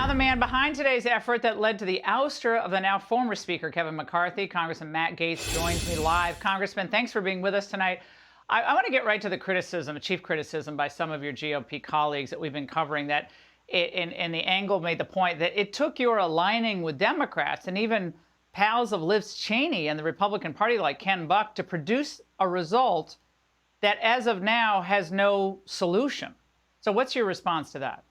the man behind today's effort that led to the ouster of the now former Speaker Kevin McCarthy, Congressman Matt Gaetz joins me live. Congressman, thanks for being with us tonight. I want to get right to the criticism, the chief criticism by some of your GOP colleagues that we've been covering, that and the Angle made the point that it took your aligning with Democrats and even pals of Liz Cheney and the Republican Party like Ken Buck to produce a result that as of now has no solution. So what's your response to that?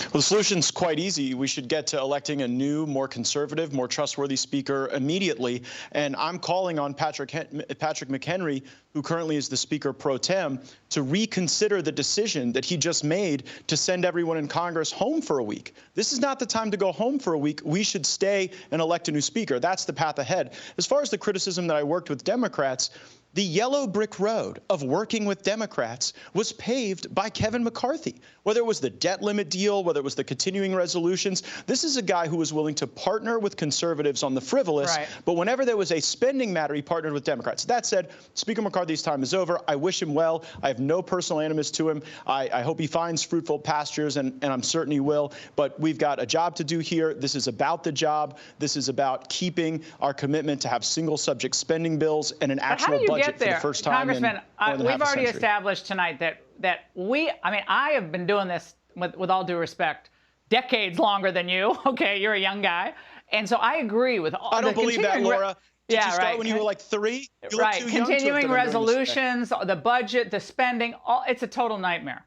Well, the solution's quite easy. We should get to electing a new, more conservative, more trustworthy speaker immediately. And I'm calling on Patrick McHenry, who currently is the Speaker pro tem, to reconsider the decision that he just made to send everyone in Congress home for a week. This is not the time to go home for a week. We should stay and elect a new speaker. That's the path ahead. As far as the criticism that I worked with Democrats, the yellow brick road of working with Democrats was paved by Kevin McCarthy. Whether it was the debt limit deal, whether it was the continuing resolutions, this is a guy who was willing to partner with conservatives on the frivolous, but whenever there was a spending matter, he partnered with Democrats. That said, Speaker McCarthy's time is over. I wish him well. I have no personal animus to him. I hope he finds fruitful pastures, and I'm certain he will. But we've got a job to do here. This is about the job. This is about keeping our commitment to have single subject spending bills and an actual budget. For the first time Congressman, we've already established tonight that I have been doing this, with all due respect, decades longer than you. Okay, you're a young guy. And so I agree with all. I don't believe that, Laura. Did you start when you were like 3? You look too young continuing resolutions, the budget, the spending, it's a total nightmare.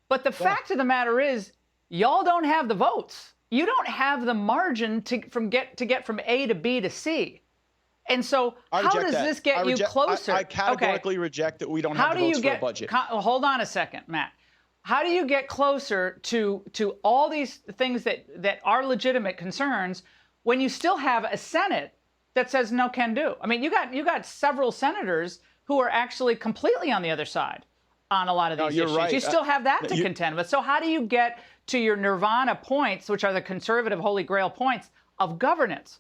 But the fact of the matter is, y'all don't have the votes. You don't have the margin to get from A to B to C. And so how does this get you closer? I categorically reject that we don't have the votes for a budget. Hold on a second, Matt. How do you get closer to all these things that are legitimate concerns when you still have a Senate that says no can do? I mean, you got several senators who are actually completely on the other side on a lot of these issues. Right. You still have that to contend with. So how do you get to your nirvana points, which are the conservative holy grail points of governance?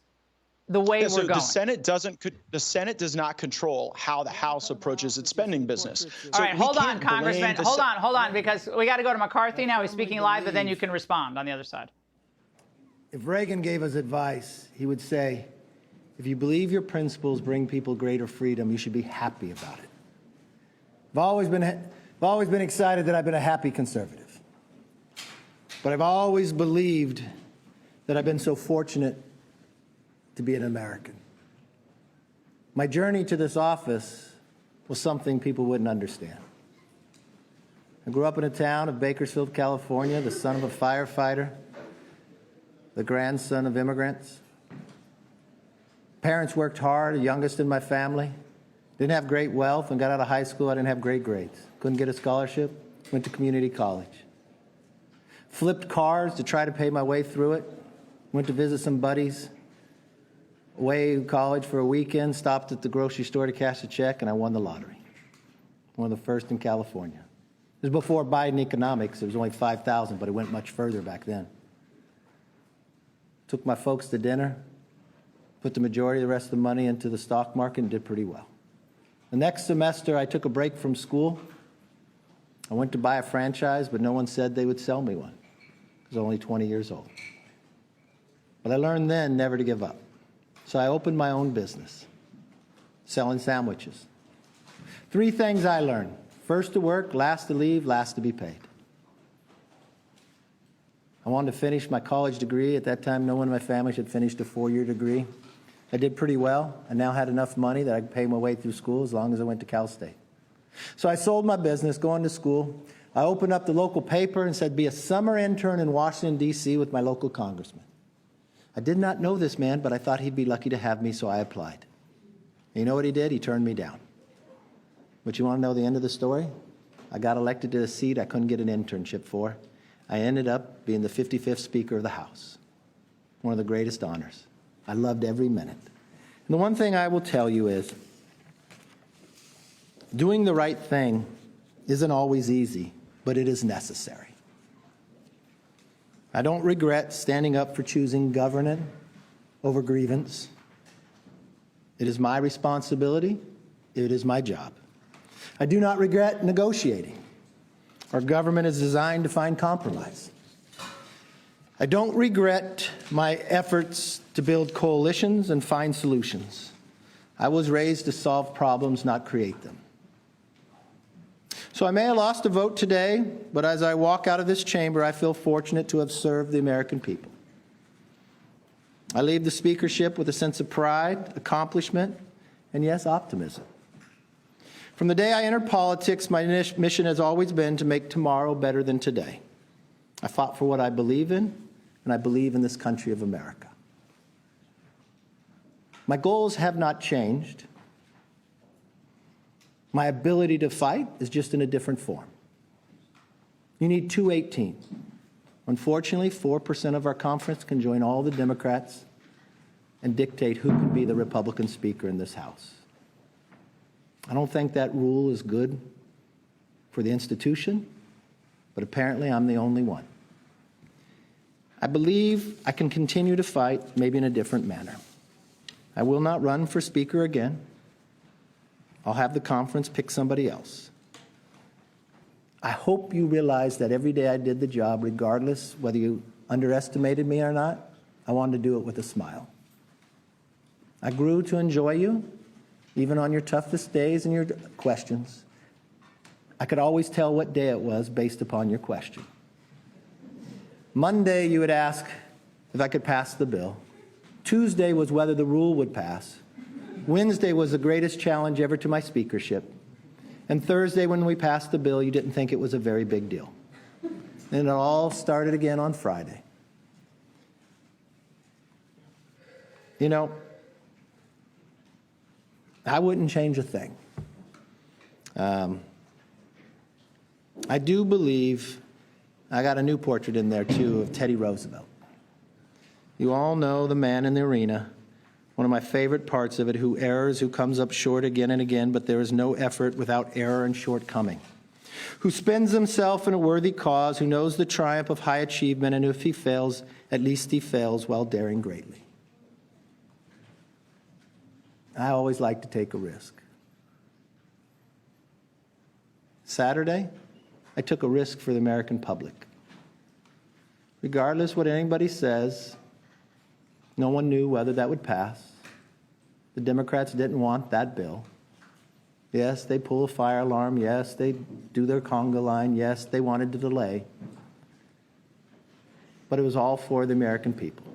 The way we're going. The Senate does not control how the House approaches its spending business. All right, hold on, Congressman. Hold on, because we got to go to McCarthy now. He's speaking live, but then you can respond on the other side. If Reagan gave us advice, he would say, if you believe your principles bring people greater freedom, you should be happy about it. I've always been excited that I've been a happy conservative. But I've always believed that I've been so fortunate to be an American. My journey to this office was something people wouldn't understand. I grew up in a town of Bakersfield, California, the son of a firefighter, the grandson of immigrants. Parents worked hard, the youngest in my family. Didn't have great wealth. When I got out of high school, I didn't have great grades. Couldn't get a scholarship, went to community college. Flipped cars to try to pay my way through it. Went to visit some buddies away in college for a weekend, stopped at the grocery store to cash a check, and I won the lottery. One of the first in California. It was before Biden economics. It was only 5,000, but it went much further back then. Took my folks to dinner, put the majority of the rest of the money into the stock market, and did pretty well. The next semester, I took a break from school. I went to buy a franchise, but no one said they would sell me one. I was only 20 years old. But I learned then never to give up. So I opened my own business, selling sandwiches. 3 things I learned. First to work, last to leave, last to be paid. I wanted to finish my college degree. At that time, no one in my family had finished a 4-year degree. I did pretty well. I now had enough money that I could pay my way through school as long as I went to Cal State. So I sold my business, going to school. I opened up the local paper and said, be a summer intern in Washington, D.C. with my local congressman. I did not know this man, but I thought he'd be lucky to have me, so I applied. And you know what he did? He turned me down. But you want to know the end of the story? I got elected to a seat I couldn't get an internship for. I ended up being the 55th Speaker of the House. One of the greatest honors. I loved every minute. And the one thing I will tell you is, doing the right thing isn't always easy, but it is necessary. I don't regret standing up for choosing governance over grievance. It is my responsibility. It is my job. I do not regret negotiating. Our government is designed to find compromise. I don't regret my efforts to build coalitions and find solutions. I was raised to solve problems, not create them. So I may have lost a vote today, but as I walk out of this chamber, I feel fortunate to have served the American people. I leave the speakership with a sense of pride, accomplishment, and yes, optimism. From the day I entered politics, my mission has always been to make tomorrow better than today. I fought for what I believe in, and I believe in this country of America. My goals have not changed. My ability to fight is just in a different form. You need 218. Unfortunately, 4% of our conference can join all the Democrats and dictate who can be the Republican speaker in this House. I don't think that rule is good for the institution, but apparently I'm the only one. I believe I can continue to fight, maybe in a different manner. I will not run for speaker again. I'll have the conference pick somebody else. I hope you realize that every day I did the job, regardless whether you underestimated me or not, I wanted to do it with a smile. I grew to enjoy you, even on your toughest days and your questions. I could always tell what day it was based upon your question. Monday, you would ask if I could pass the bill. Tuesday was whether the rule would pass. Wednesday was the greatest challenge ever to my speakership. And Thursday, when we passed the bill, you didn't think it was a very big deal. And it all started again on Friday. You know, I wouldn't change a thing. I do believe I got a new portrait in there, too, of Teddy Roosevelt. You all know the man in the arena, one of my favorite parts of it, who errs, who comes up short again and again, but there is no effort without error and shortcoming, who spends himself in a worthy cause, who knows the triumph of high achievement, and if he fails, at least he fails while daring greatly. I always like to take a risk. Saturday, I took a risk for the American public. Regardless what anybody says, no one knew whether that would pass. The Democrats didn't want that bill. Yes, they pull a fire alarm. Yes, they do their conga line. Yes, they wanted to delay. But it was all for the American people.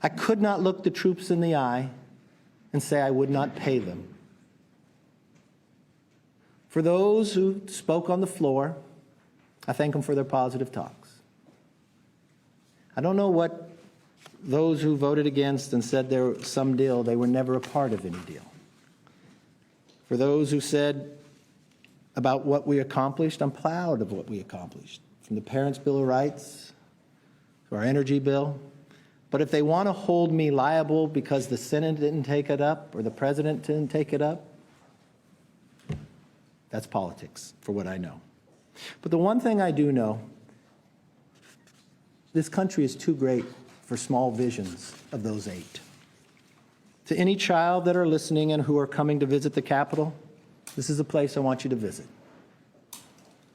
I could not look the troops in the eye and say I would not pay them. For those who spoke on the floor, I thank them for their positive talks. I don't know what those who voted against and said there was some deal, they were never a part of any deal. For those who said about what we accomplished, I'm proud of what we accomplished, from the Parents' Bill of Rights to our energy bill. But if they want to hold me liable because the Senate didn't take it up or the President didn't take it up, that's politics, for what I know. But the one thing I do know, this country is too great for small visions of those 8. To any child that are listening and who are coming to visit the Capitol, this is a place I want you to visit.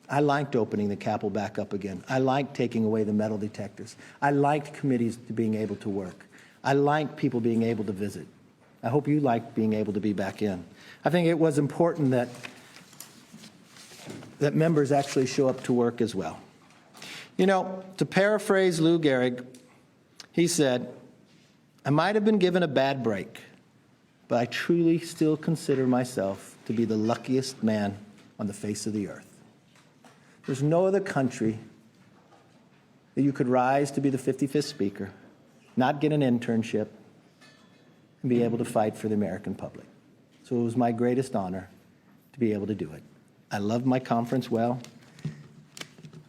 I liked opening the Capitol back up again. I liked taking away the metal detectors. I liked committees being able to work. I liked people being able to visit. I hope you liked being able to be back in. I think it was important that members actually show up to work as well. You know, to paraphrase Lou Gehrig, he said, I might have been given a bad break, but I truly still consider myself to be the luckiest man on the face of the earth. There's no other country that you could rise to be the 55th speaker, not get an internship, and be able to fight for the American public. So it was my greatest honor to be able to do it. I love my conference well.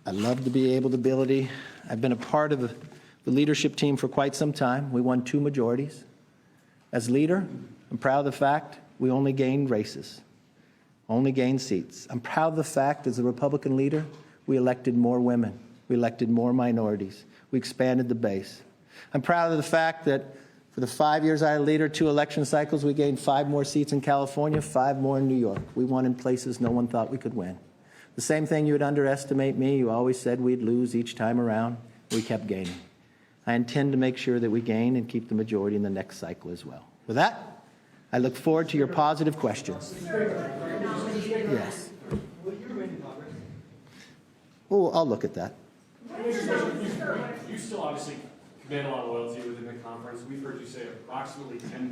I love to be able to I've been a part of the leadership team for quite some time. We won 2 majorities. As leader, I'm proud of the fact we only gained races, only gained seats. I'm proud of the fact as a Republican leader, we elected more women. We elected more minorities. We expanded the base. I'm proud of the fact that for the 5 years I was leader, 2 election cycles, we gained 5 more seats in California, 5 more in New York. We won in places no one thought we could win. The same thing, you would underestimate me. You always said we'd lose each time around. We kept gaining. I intend to make sure that we gain and keep the majority in the next cycle as well. With that, I look forward to your positive questions. Yes. Oh, I'll look at that. You still obviously command a lot of loyalty within the conference. We've heard you say approximately 10,000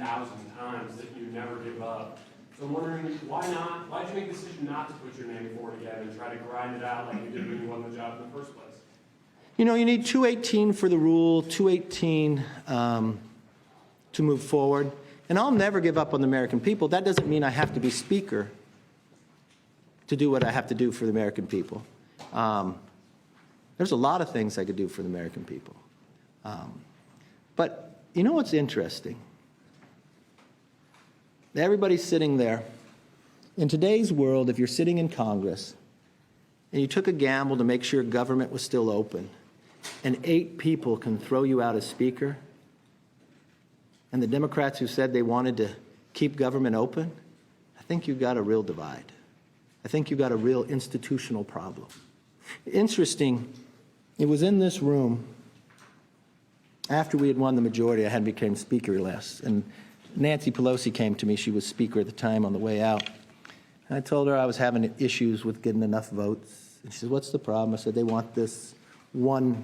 times that you never give up. So I'm wondering, why not? Why did you make the decision not to put your name forward again and try to grind it out like you did when you won the job in the first place? You know, you need 218 for the rule, 218 to move forward. And I'll never give up on the American people. That doesn't mean I have to be Speaker to do what I have to do for the American people. There's a lot of things I could do for the American people. But you know what's interesting? Everybody's sitting there. In today's world, if you're sitting in Congress and you took a gamble to make sure government was still open, and 8 people can throw you out as Speaker, and the Democrats who said they wanted to keep government open, I think you've got a real divide. I think you've got a real institutional problem. Interesting, it was in this room after we had won the majority. I hadn't become Speaker last, and Nancy Pelosi came to me. She was Speaker at the time on the way out. And I told her I was having issues with getting enough votes. And she said, what's the problem? I said, they want this one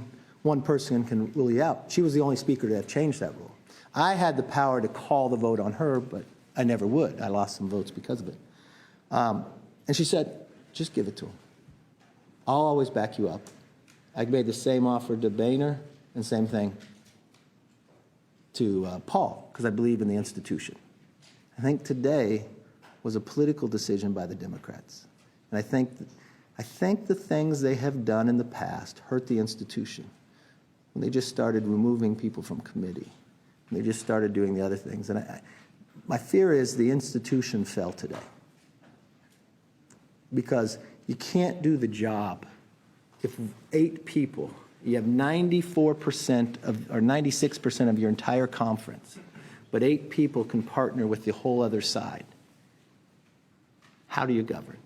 person can rule you out. She was the only Speaker to have changed that rule. I had the power to call the vote on her, but I never would. I lost some votes because of it. And she said, just give it to him. I'll always back you up. I made the same offer to Boehner and same thing to Paul, because I believe in the institution. I think today was a political decision by the Democrats. And I think the things they have done in the past hurt the institution. When they just started removing people from committee, and they just started doing the other things. And my fear is the institution fell today. Because you can't do the job if 8 people, you have 94% or 96% of your entire conference, but 8 people can partner with the whole other side. How do you govern?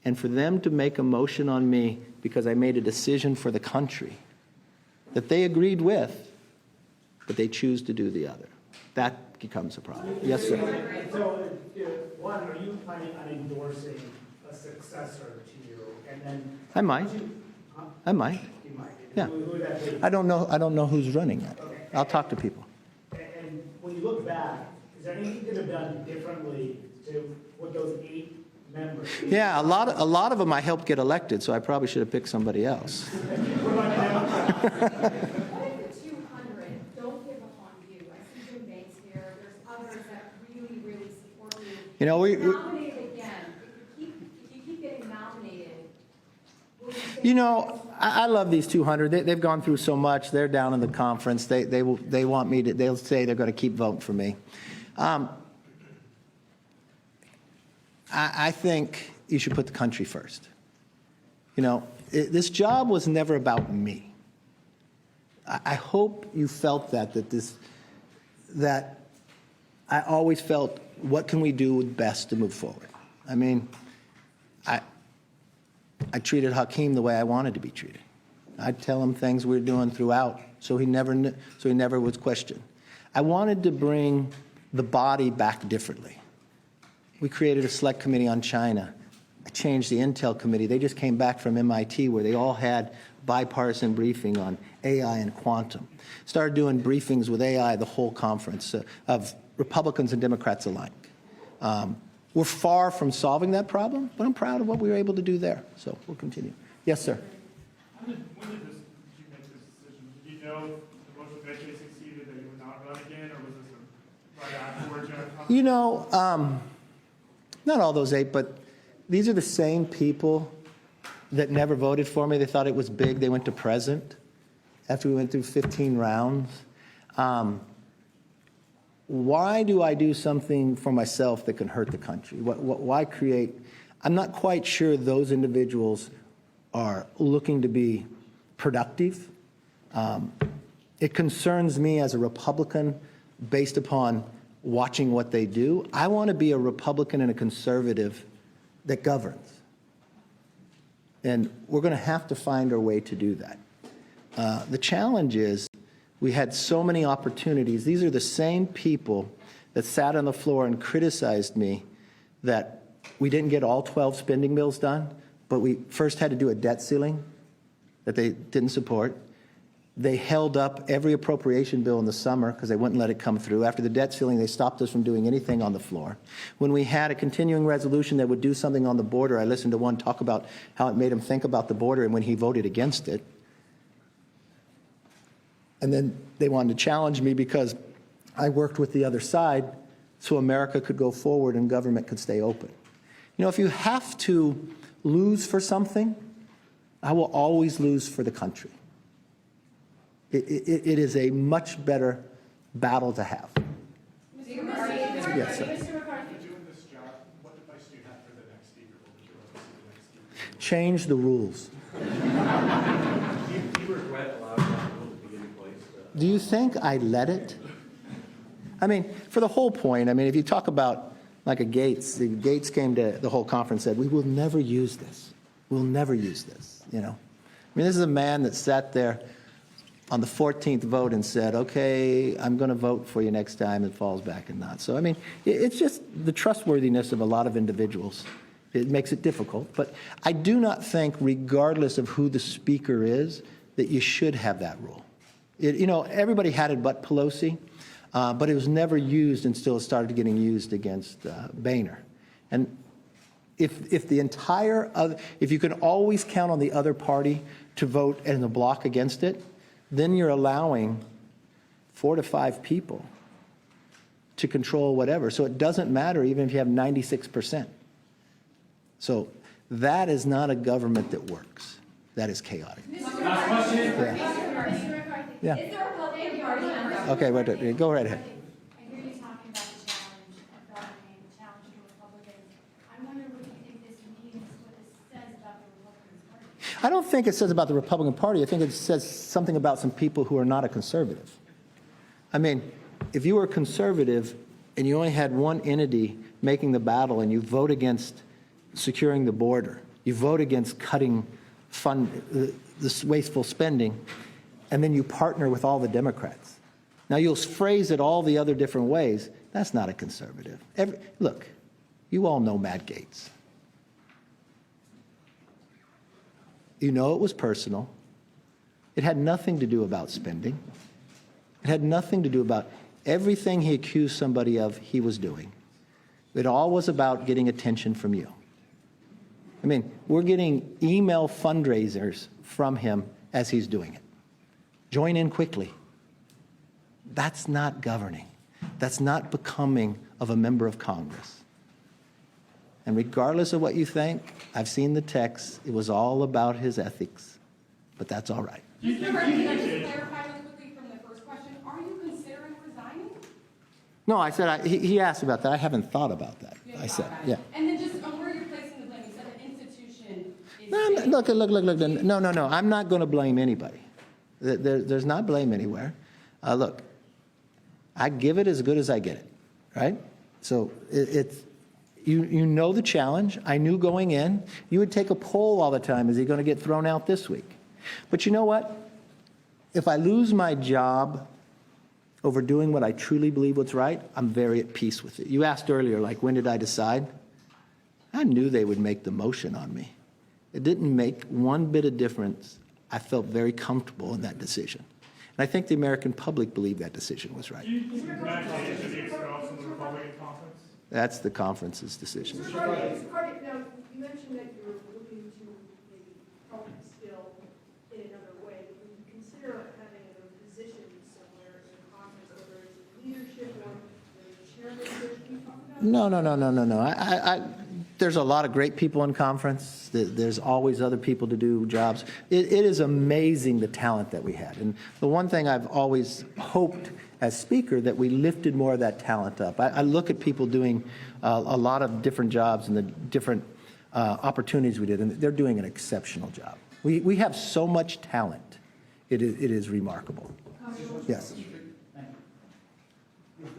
And for them to make a motion on me because I made a decision for the country that they agreed with, but they choose to do the other, that becomes a problem. Yes, sir. So, one, are you planning on endorsing a successor to you? And then I might. I might. You might. Yeah. Who would that be? I don't know who's running yet. Okay. I'll talk to people. And when you look back, is there anything you could have done differently to with those 8 members? Yeah, a lot of them I helped get elected, so I probably should have picked somebody else. What about the Democrats? What if the 200 don't give up on you? I see Jim Banks here. There's others that really, really support you. You know, we Nominated again. If you keep getting nominated, will you say you know, I love these 200. They've gone through so much. They're down in the conference. They want me to. They'll say they're going to keep voting for me. I think you should put the country first. You know, this job was never about me. I hope you felt that I always felt, what can we do best to move forward? I mean, I treated Hakeem the way I wanted to be treated. I'd tell him things we were doing throughout, so he never was questioned. I wanted to bring the body back differently. We created a select committee on China. I changed the Intel committee. They just came back from MIT where they all had bipartisan briefing on AI and quantum. Started doing briefings with AI the whole conference of Republicans and Democrats alike. We're far from solving that problem, but I'm proud of what we were able to do there. So we'll continue. Yes, sir. When did you make this decision? Did you know the motion eventually succeeded that you would not run again, or was this right afterwards? You know, not all those 8, but these are the same people that never voted for me. They thought it was big. They went to present after we went through 15 rounds. Why do I do something for myself that can hurt the country? Why create? I'm not quite sure those individuals are looking to be productive. It concerns me as a Republican based upon watching what they do. I want to be a Republican and a conservative that governs. And we're going to have to find our way to do that. The challenge is We had so many opportunities. These are the same people that sat on the floor and criticized me that we didn't get all 12 spending bills done, but we first had to do a debt ceiling that they didn't support. They held up every appropriation bill in the summer because they wouldn't let it come through. After the debt ceiling, they stopped us from doing anything on the floor. When we had a continuing resolution that would do something on the border, I listened to one talk about how it made him think about the border and when he voted against it. And then they wanted to challenge me because I worked with the other side so America could go forward and government could stay open. You know, if you have to lose for something, I will always lose for the country. It is a much better battle to have. Mr. McCarthy. Yes, sir. Mr. McCarthy. Doing this job, what advice do you have for the next speaker? What would you like to see the next speaker? Change the rules. Do you regret allowing that rule to be in place? Do you think I let it? I mean, for the whole point, I mean, if you talk about like a Gaetz, the Gaetz came to the whole conference and said, we will never use this. We'll never use this, you know. I mean, this is a man that sat there on the 14th vote and said, okay, I'm going to vote for you next time, and falls back and not. So, I mean, it's just the trustworthiness of a lot of individuals. It makes it difficult. But I do not think, regardless of who the speaker is, that you should have that rule. You know, everybody had it but Pelosi, but it was never used until it started getting used against Boehner. And if the entire other, if you can always count on the other party to vote in the block against it, then you're allowing 4 to 5 people to control whatever. So it doesn't matter even if you have 96%. So that is not a government that works. That is chaotic. Last question. Yeah. Mr. McCarthy. Yeah. Is the Republican Party on Okay, wait, go right ahead. I hear you talking about the challenge of governing, the challenge to Republicans. I wonder what you think this means, what this says about the Republican Party. I don't think it says about the Republican Party. I think it says something about some people who are not a conservative. I mean, if you were a conservative and you only had one entity making the battle and you vote against securing the border, you vote against cutting this wasteful spending, and then you partner with all the Democrats. Now, you'll phrase it all the other different ways. That's not a conservative. Look, you all know Matt Gaetz. You know it was personal. It had nothing to do about spending. It had nothing to do about everything he accused somebody of he was doing. It all was about getting attention from you. I mean, we're getting email fundraisers from him as he's doing it. Join in quickly. That's not governing. That's not becoming of a member of Congress. And regardless of what you think, I've seen the text. It was all about his ethics. But that's all right. Mr. Murphy, can I just clarify really quickly from the first question? Are you considering resigning? No, I said, he asked about that. I haven't thought about that. I said, yeah. And then just on where you're placing the blame, you said the institution is... No, look. No. I'm not going to blame anybody. There's not blame anywhere. Look, I give it as good as I get it, right? So you know the challenge. I knew going in. You would take a poll all the time. Is he going to get thrown out this week? But you know what? If I lose my job over doing what I truly believe what's right, I'm very at peace with it. You asked earlier, like, when did I decide? I knew they would make the motion on me. It didn't make one bit of difference. I felt very comfortable in that decision. And I think the American public believed that decision was right. Matt Gaetz should be expelled from the Republican conference? That's the conference's decision. Mr. Carter, now, you mentioned that you're looking to maybe help instill in another way. Would you consider having a position somewhere in Congress, whether it's leadership or the chairman? Can you talk about that? No. There's a lot of great people in conference. There's always other people to do jobs. It is amazing the talent that we had. And the one thing I've always hoped as speaker that we lifted more of that talent up. I look at people doing a lot of different jobs and the different opportunities we did, and they're doing an exceptional job. We have so much talent. It is remarkable. Yes. Is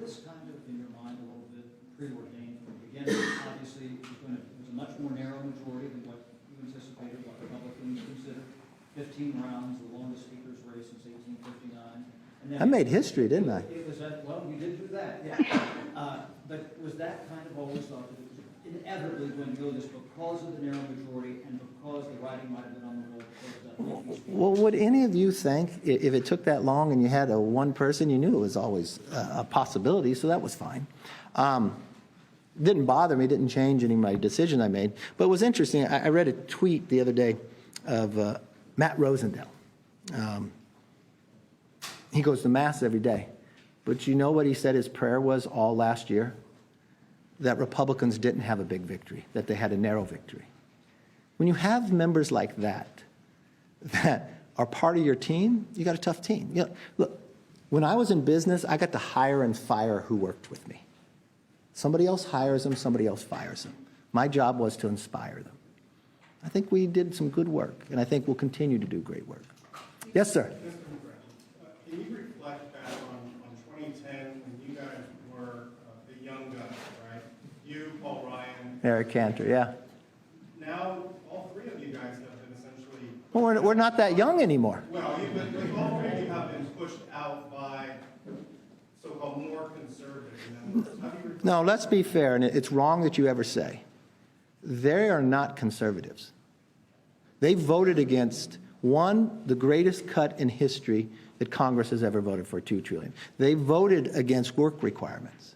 this kind of in your mind a little bit preordained from the beginning? Obviously, it was a much more narrow majority than what you anticipated, what Republicans considered. 15 rounds, the longest speaker's race since 1859. And then I made history, didn't I? It was, well, you did do that, yeah. But was that kind of always thought that it was inevitably going to go this because of the narrow majority and because the writing might have been on the wall? Because Well, would any of you think if it took that long and you had a one person, you knew it was always a possibility, so that was fine. Didn't bother me, didn't change any of my decision I made. But it was interesting. I read a tweet the other day of Matt Rosendale. He goes to Mass every day. But you know what he said his prayer was all last year? That Republicans didn't have a big victory, that they had a narrow victory. When you have members like that are part of your team, you got a tough team. You know, look, when I was in business, I got to hire and fire who worked with me. Somebody else hires them, somebody else fires them. My job was to inspire them. I think we did some good work, and I think we'll continue to do great work. Yes, sir. Can you reflect back on 2010 when you guys were the young guys, right? You, Paul Ryan. Eric Cantor, yeah. Now, all three of you guys have been essentially... Well, we're not that young anymore. Well, but all three of you have been pushed out by so-called more conservative members. How do you No, let's be fair, and it's wrong that you ever say. They are not conservatives. They voted against, one, the greatest cut in history that Congress has ever voted for, $2 trillion. They voted against work requirements.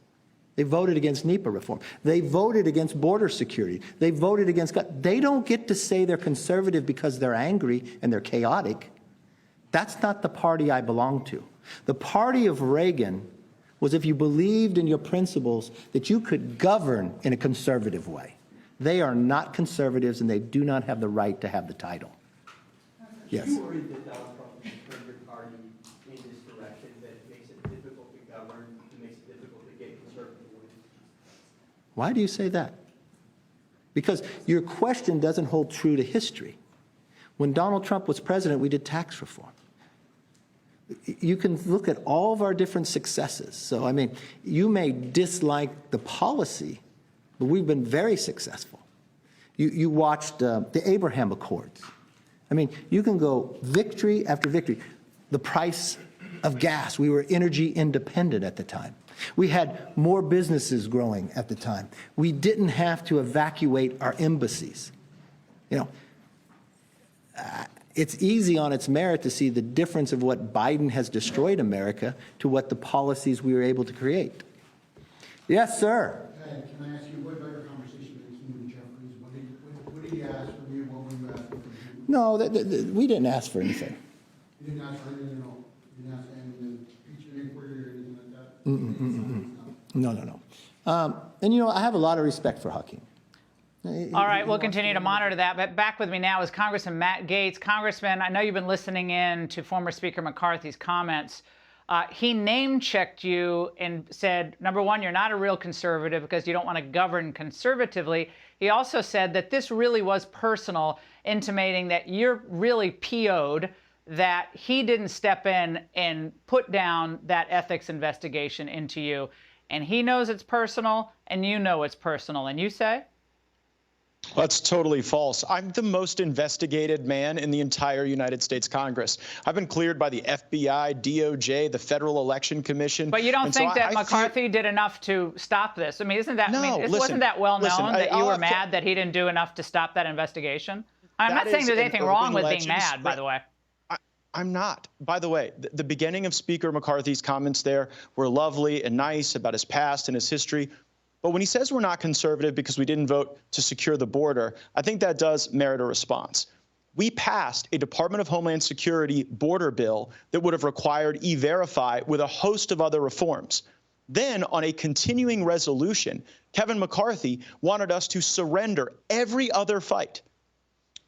They voted against NEPA reform. They voted against border security. They voted against... They don't get to say they're conservative because they're angry and they're chaotic. That's not the party I belong to. The party of Reagan was if you believed in your principles that you could govern in a conservative way. They are not conservatives, and they do not have the right to have the title. Yes. Are you worried that Donald Trump will turn your party in this direction, that it makes it difficult to govern, it makes it difficult to get conservative wins? Why do you say that? Because your question doesn't hold true to history. When Donald Trump was president, we did tax reform. You can look at all of our different successes. So, I mean, you may dislike the policy, but we've been very successful. You watched the Abraham Accords. I mean, you can go victory after victory. The price of gas, we were energy independent at the time. We had more businesses growing at the time. We didn't have to evacuate our embassies. You know, it's easy on its merit to see the difference of what Biden has destroyed America to what the policies we were able to create. Yes, sir. Hey, can I ask you, what about your conversation with King Jeffries? What did he ask from you? What were you asking from him? No, we didn't ask for anything. You didn't ask for anything at all? You didn't ask any impeachment inquiry or anything like that? No. And, you know, I have a lot of respect for Hakeem. All right, we'll continue to monitor that. But back with me now is Congressman Matt Gaetz. Congressman, I know you've been listening in to former Speaker McCarthy's comments. He name-checked you and said, number one, you're not a real conservative because you don't want to govern conservatively. He also said that this really was personal, intimating that you're really PO'd, that he didn't step in and put down that ethics investigation into you. And he knows it's personal, and you know it's personal. And you say? That's totally false. I'm the most investigated man in the entire United States Congress. I've been cleared by the FBI, DOJ, the Federal Election Commission. But you don't think that McCarthy did enough to stop this? I mean, isn't that, wasn't that well known that you were mad that he didn't do enough to stop that investigation? I'm not saying there's anything wrong with being mad, by the way. I'm not. By the way, the beginning of Speaker McCarthy's comments there were lovely and nice about his past and his history. But when he says we're not conservative because we didn't vote to secure the border, I think that does merit a response. We passed a Department of Homeland Security border bill that would have required E-Verify with a host of other reforms. Then, on a continuing resolution, Kevin McCarthy wanted us to surrender every other fight.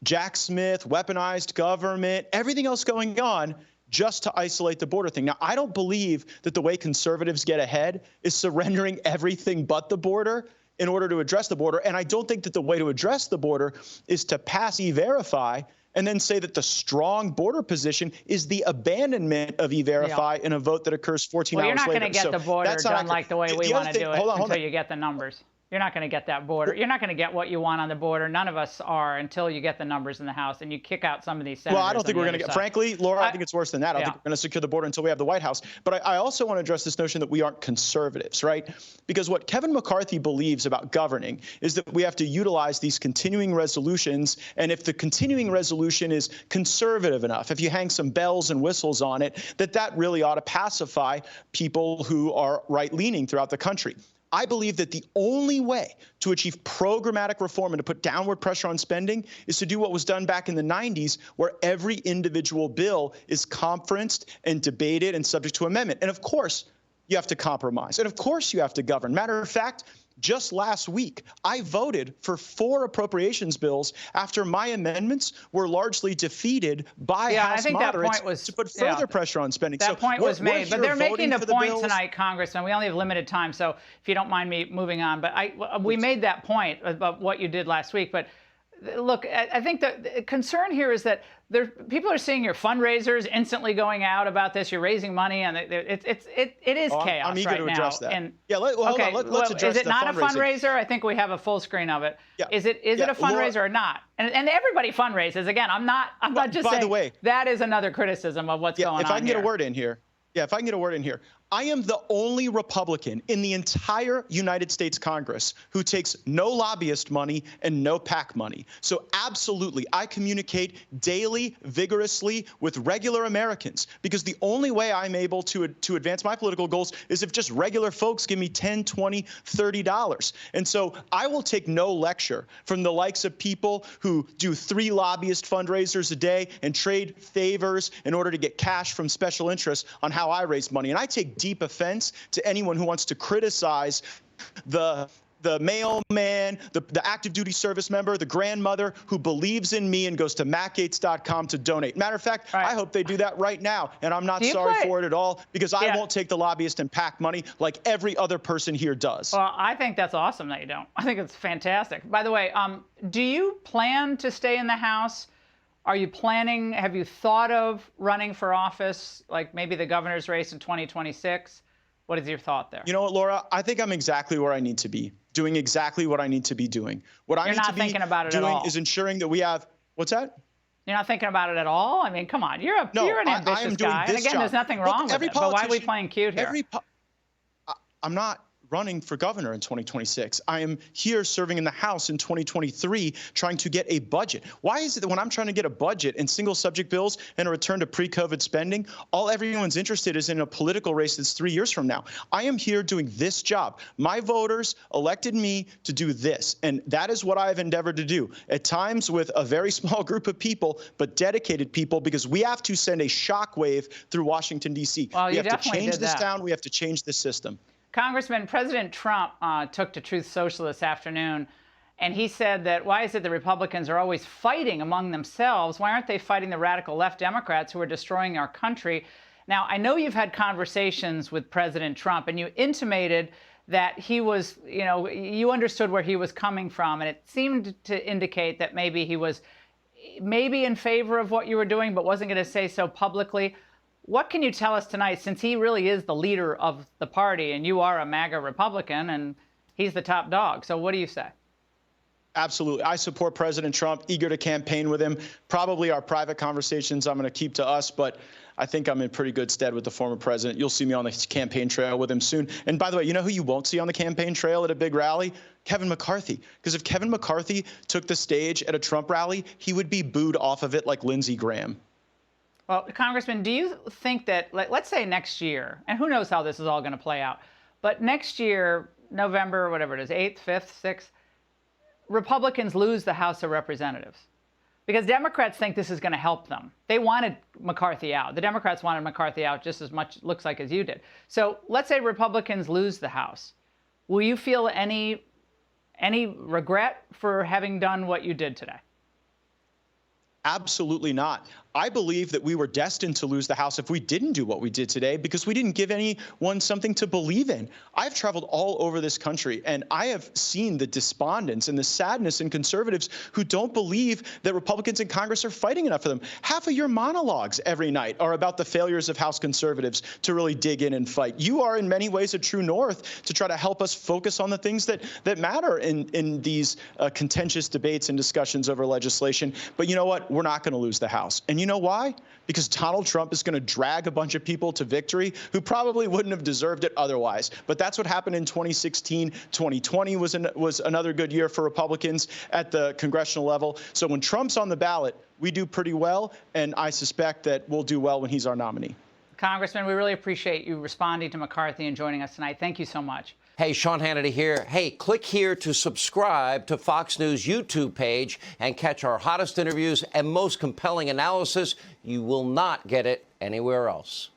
Jack Smith, weaponized government, everything else going on, just to isolate the border thing. Now, I don't believe that the way conservatives get ahead is surrendering everything but the border in order to address the border. And I don't think that the way to address the border is to pass E-Verify and then say that the strong border position is the abandonment of E-Verify in a vote that occurs 14 hours later. Well, you're not going to get the border done like the way we want to do it until you get the numbers. You're not going to get that border. You're not going to get what you want on the border. None of us are until you get the numbers in the House and you kick out some of these senators. Well, I don't think we're going to get, frankly, Laura, I think it's worse than that. I don't think we're going to secure the border until we have the White House. But I also want to address this notion that we aren't conservatives, right? Because what Kevin McCarthy believes about governing is that we have to utilize these continuing resolutions. And if the continuing resolution is conservative enough, if you hang some bells and whistles on it, that really ought to pacify people who are right-leaning throughout the country. I believe that the only way to achieve programmatic reform and to put downward pressure on spending is to do what was done back in the 90s, where every individual bill is conferenced and debated and subject to amendment. And of course, you have to compromise. And of course, you have to govern. Matter of fact, just last week, I voted for 4 appropriations bills after my amendments were largely defeated by House moderates to put further pressure on spending. That point was made, but they're making the point tonight, Congressman. We only have limited time, so if you don't mind me moving on. But we made that point about what you did last week. But look, I think the concern here is that people are seeing your fundraisers instantly going out about this. You're raising money, and it is chaos I'm eager right to now. address that. And, yeah, hold on. Let's address is it the not fundraising. a fundraiser? I think we have a full screen of it. Yeah. Is it a fundraiser or not? And everybody fundraises. Again, I'm not just saying. By the way, that is another criticism of what's going on. If I can get a word in here. Yeah, if I can get a word in here. I am the only Republican in the entire United States Congress who takes no lobbyist money and no PAC money. So absolutely, I communicate daily, vigorously with regular Americans, because the only way I'm able to advance my political goals is if just regular folks give me $10, $20, $30. And so I will take no lecture from the likes of people who do 3 lobbyist fundraisers a day and trade favors in order to get cash from special interests on how I raise money. And I take deep offense to anyone who wants to criticize the mailman, the active duty service member, the grandmother who believes in me and goes to MattGaetz.com to donate. Matter of fact, I hope they do that right now, and I'm not sorry for it at all, because I won't take the lobbyist and PAC money like every other person here does. Well, I think that's awesome that you don't. I think it's fantastic. By the way, do you plan to stay in the House? Are you planning, have you thought of running for office, like maybe the governor's race in 2026? What is your thought there? You know what, Laura? I think I'm exactly where I need to be, doing exactly what I need to be doing. What I need to be doing is ensuring that we have, what's that? You're not thinking about it at all? I mean, come on, you're an ambitious guy. And again, there's nothing wrong with it, but why are we playing cute here? I'm not running for governor in 2026. I am here serving in the House in 2023 trying to get a budget. Why is it that when I'm trying to get a budget and single subject bills and a return to pre-COVID spending, all everyone's interested is in a political race that's 3 years from now? I am here doing this job. My voters elected me to do this, and that is what I have endeavored to do, at times with a very small group of people, but dedicated people, because we have to send a shockwave through Washington, D.C. We have to change this town. We have to change this system. Congressman, President Trump took to Truth Social this afternoon, and he said that why is it the Republicans are always fighting among themselves? Why aren't they fighting the radical left Democrats who are destroying our country? Now, I know you've had conversations with President Trump, and you intimated that he was, you understood where he was coming from, and it seemed to indicate that maybe he was in favor of what you were doing, but wasn't going to say so publicly. What can you tell us tonight, since he really is the leader of the party and you are a MAGA Republican and he's the top dog? So what do you say? Absolutely. I support President Trump, eager to campaign with him. Probably our private conversations I'm going to keep to us, but I think I'm in pretty good stead with the former president. You'll see me on the campaign trail with him soon. And by the way, you know who you won't see on the campaign trail at a big rally? Kevin McCarthy. Because if Kevin McCarthy took the stage at a Trump rally, he would be booed off of it like Lindsey Graham. Well, Congressman, do you think that, let's say next year, and who knows how this is all going to play out, but next year, November, whatever it is, 8th, 5th, 6th, Republicans lose the House of Representatives? Because Democrats think this is going to help them. They wanted McCarthy out. The Democrats wanted McCarthy out just as much, looks like, as you did. So let's say Republicans lose the House. Will you feel any regret for having done what you did today? Absolutely not. I believe that we were destined to lose the House if we didn't do what we did today, because we didn't give anyone something to believe in. I've traveled all over this country, and I have seen the despondence and the sadness in conservatives who don't believe that Republicans in Congress are fighting enough for them. Half of your monologues every night are about the failures of House conservatives to really dig in and fight. You are in many ways a true north to try to help us focus on the things that matter in these contentious debates and discussions over legislation. But you know what? We're not going to lose the House. And you know why? Because Donald Trump is going to drag a bunch of people to victory who probably wouldn't have deserved it otherwise. But that's what happened in 2016. 2020 was another good year for Republicans at the congressional level. So when Trump's on the ballot, we do pretty well, and I suspect that we'll do well when he's our nominee. Congressman, we really appreciate you responding to McCarthy and joining us tonight. Thank you so much. Hey, Sean Hannity here. Hey, click here to subscribe to Fox News YouTube page and catch our hottest interviews and most compelling analysis. You will not get it anywhere else.